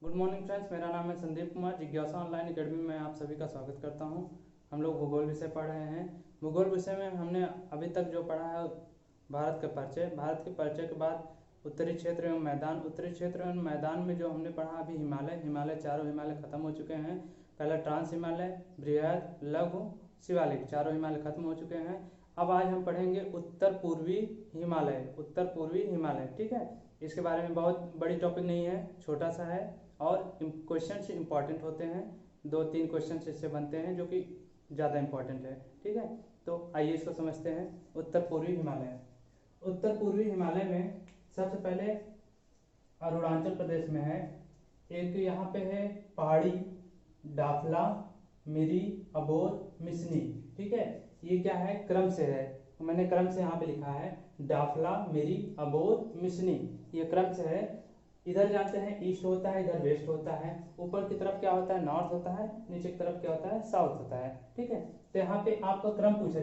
Good morning friends, मेरा नाम है संदीप कुमार। जिज्ञासा ऑनलाइन एकेडमी में आप सभी का स्वागत करता हूं। हम लोग भूगोल विषय पढ़ रहे हैं। भूगोल विषय में हमने अभी तक जो पढ़ा है भारत के परिचय के बाद उत्तरी क्षेत्र एवं मैदान। उत्तरी क्षेत्र एवं मैदान में जो हमने पढ़ा अभी हिमालय चारों हिमालय खत्म हो चुके हैं। पहला ट्रांस हिमालय, बृहद, लघु, शिवालिक, चारों हिमालय खत्म हो चुके हैं। अब आज हम पढ़ेंगे उत्तर पूर्वी हिमालय। ठीक है, इसके बारे में बहुत बड़ी टॉपिक नहीं है, छोटा सा है और क्वेश्चन इंपॉर्टेंट होते हैं। 2-3 क्वेश्चन इससे बनते हैं जो कि ज़्यादा इंपॉर्टेंट है। ठीक है, तो आइए इसको समझते हैं। उत्तर पूर्वी हिमालय में सबसे पहले अरुणाचल प्रदेश में है। एक यहाँ पे है पहाड़ी, डाफला, मिरी, अबोर, मिसनी। ठीक है, ये क्या है, क्रम से है, मैंने क्रम से यहाँ पे लिखा है। डाफला, मिरी, अबोर, मिसनी, ये क्रम से है। इधर जानते हैं ईस्ट होता है, इधर वेस्ट होता है। ऊपर की तरफ क्या होता है, नॉर्थ होता है। नीचे की तरफ क्या होता है, साउथ होता है। ठीक है, तो यहाँ पे आपका क्रम पूछा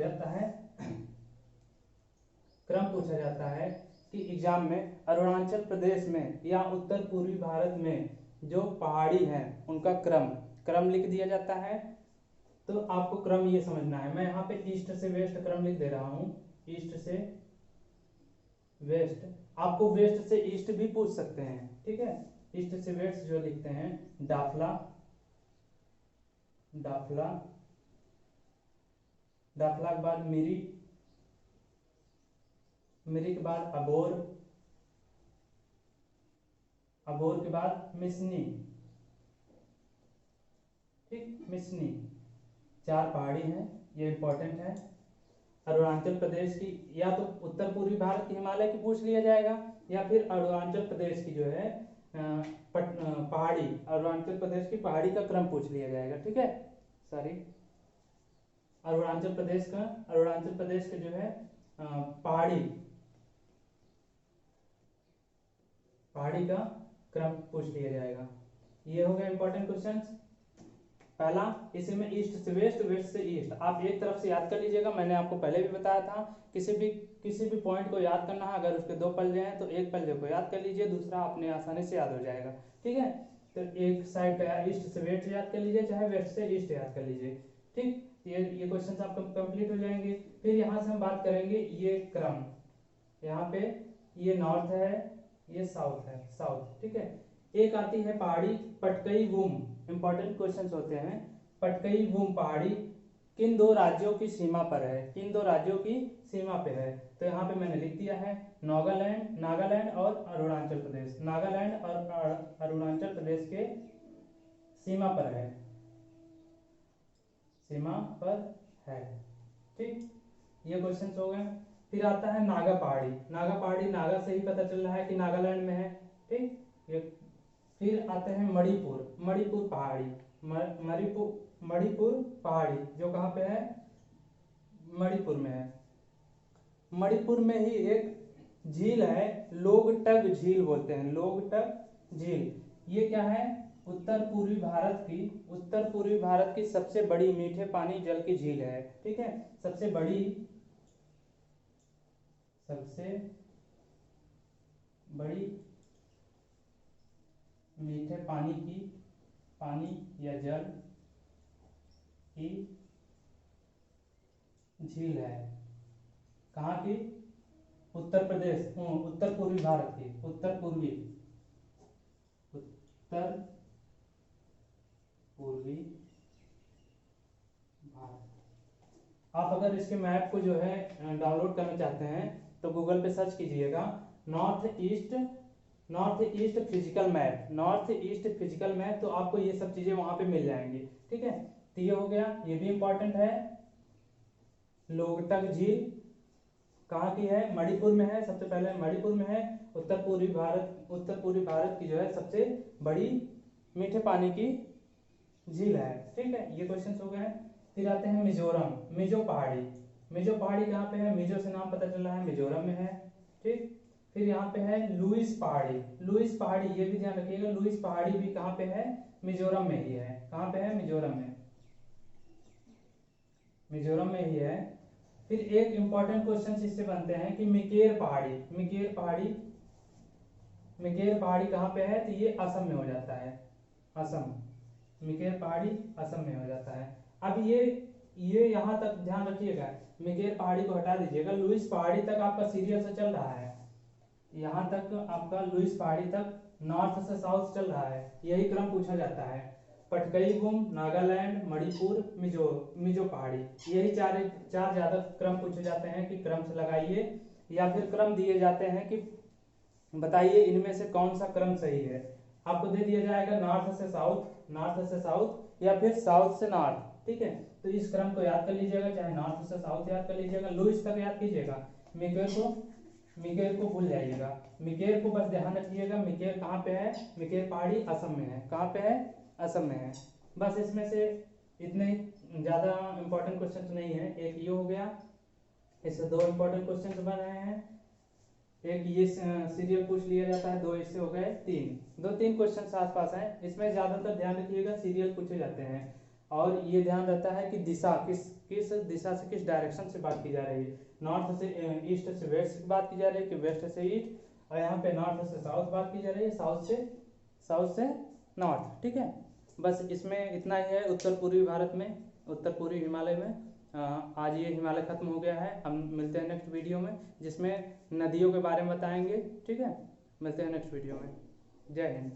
जाता है कि एग्जाम में अरुणाचल प्रदेश में या उत्तर पूर्वी भारत में जो पहाड़ी हैं उनका क्रम लिख दिया जाता है। तो आपको क्रम ये समझना है। मैं यहाँ पे ईस्ट से वेस्ट क्रम लिख दे रहा हूँ। ईस्ट से वेस्ट, आपको वेस्ट से ईस्ट भी पूछ सकते हैं। ठीक है, ईस्ट से वेस्ट जो लिखते हैं, डाफला के बाद मिरी के बाद अबोर के बाद मिसनी। ठीक, मिसनी, 4 पहाड़ी हैं, ये इंपॉर्टेंट है। अरुणाचल प्रदेश की या तो उत्तर पूर्वी भारत की हिमालय की पूछ लिया जाएगा या फिर अरुणाचल प्रदेश की जो है पहाड़ी, अरुणाचल प्रदेश की पहाड़ी का क्रम पूछ लिया जाएगा। ठीक है, सॉरी, अरुणाचल प्रदेश के जो है पहाड़ी का क्रम पूछ लिया जाएगा। ये हो गया इंपॉर्टेंट क्वेश्चन पहला। इसी में ईस्ट से वेस्ट, वेस्ट से ईस्ट, आप एक तरफ से याद कर लीजिएगा। मैंने आपको पहले भी बताया था, किसी भी पॉइंट को याद करना है, अगर उसके 2 पल्ले हैं तो एक पल्ले को याद कर लीजिए, दूसरा अपने आसानी से याद हो जाएगा। ठीक है, तो एक साइड का ईस्ट से वेस्ट याद कर लीजिए, चाहे वेस्ट से ईस्ट याद कर लीजिए। ठीक, ये क्वेश्चन आपके कंप्लीट हो जाएंगे। फिर यहाँ से हम बात करेंगे ये क्रम, यहाँ पे ये नॉर्थ है, ये साउथ है, साउथ। ठीक है, एक आती है पहाड़ी पटकई वुम, इंपॉर्टेंट क्वेश्चंस होते हैं। पटकई वुम पहाड़ी किन 2 राज्यों की सीमा पर है, पे है। तो यहाँ पे मैंने लिख दिया है नागालैंड और अरुणाचल प्रदेश। नागालैंड और अरुणाचल प्रदेश के सीमा पर है। ठीक, ये क्वेश्चन हो गए। फिर आता है नागा पहाड़ी, नागा से ही पता चल रहा है कि नागालैंड में है। ठीक, ये फिर आते हैं मणिपुर पहाड़ी, जो कहाँ पे है, मणिपुर में है। मणिपुर में ही एक झील है, लोगटक झील बोलते हैं, लोगटक झील। ये क्या है, उत्तर पूर्वी भारत की सबसे बड़ी मीठे पानी जल की झील है। ठीक है, सबसे बड़ी मीठे पानी या जल की झील है। कहाँ की, उत्तर पूर्वी भारत की, उत्तर पूर्वी भारत। आप अगर इसके मैप को जो है डाउनलोड करना चाहते हैं तो गूगल पे सर्च कीजिएगा नॉर्थ ईस्ट फिजिकल मैप, तो आपको ये सब चीजें वहां पे मिल जाएंगी। ठीक है, तो ये हो गया, ये भी इंपॉर्टेंट है। लोगटक झील कहाँ की है, मणिपुर में है, सबसे पहले मणिपुर में है। उत्तर पूर्वी भारत की जो है सबसे बड़ी मीठे पानी की झील है। ठीक है, ये क्वेश्चन हो गए। फिर आते हैं मिजो पहाड़ी कहाँ पे है, मिजो से नाम पता चल रहा है, मिजोरम में है। ठीक, फिर यहाँ पे है लुइस पहाड़ी, ये भी ध्यान रखिएगा, लुइस पहाड़ी भी कहाँ पे है, मिजोरम में ही है। कहाँ पे है, मिजोरम में ही है। फिर एक इंपॉर्टेंट क्वेश्चन इससे बनते हैं कि मिकेर पहाड़ी कहाँ पे है, तो ये असम में हो जाता है। असम, मिकेर पहाड़ी असम में हो जाता है। अब ये यहाँ तक ध्यान रखिएगा, मिकेर पहाड़ी को हटा दीजिएगा, लुईस पहाड़ी तक आपका सीरियल से चल रहा है, यहाँ तक आपका लुईस पहाड़ी तक नॉर्थ से साउथ चल रहा है, यही क्रम पूछा जाता है। पटकईगुम, नागालैंड, मणिपुर, मिजो पहाड़ी, यही चार ज्यादा क्रम पूछे जाते हैं कि क्रम से लगाइए, या फिर क्रम दिए जाते हैं कि बताइए इनमें से कौन सा क्रम सही है। आपको दे दिया जाएगा नॉर्थ से साउथ, नॉर्थ से साउथ, या फिर साउथ से नॉर्थ, ठीक है। तो इस क्रम को याद कर लीजिएगा, चाहे नॉर्थ से साउथ याद कर लीजिएगा, लुईस तक याद कीजिएगा, मिकेर को भूल जाइएगा। मिकेर को बस ध्यान रखिएगा, मिकेर कहाँ पे है, मिकेर पहाड़ी असम में है, कहाँ पे है, असम में है। बस इसमें से इतने ज़्यादा इंपॉर्टेंट क्वेश्चन तो नहीं है, एक ये हो गया, इससे दो इंपॉर्टेंट क्वेश्चन बन रहे हैं, एक ये सीरियल पूछ लिया जाता है, दो इससे हो गए तीन, दो तीन क्वेश्चन आसपास हैं। इसमें ज़्यादातर ध्यान रखिएगा सीरियल पूछे जाते हैं, और ये ध्यान रहता है कि दिशा किस दिशा से, किस डायरेक्शन से बात की जा रही है, नॉर्थ से ईस्ट से वेस्ट बात की जा रही है कि वेस्ट से ईस्ट, और यहाँ पे नॉर्थ से साउथ बात की जा रही है, साउथ से नॉर्थ, ठीक है। बस इसमें इतना ही है। उत्तर पूर्वी भारत में, उत्तर पूर्वी हिमालय में आज ये हिमालय खत्म हो गया है। हम मिलते हैं नेक्स्ट वीडियो में, जिसमें नदियों के बारे में बताएंगे, ठीक है। मिलते हैं नेक्स्ट वीडियो में। जय हिंद।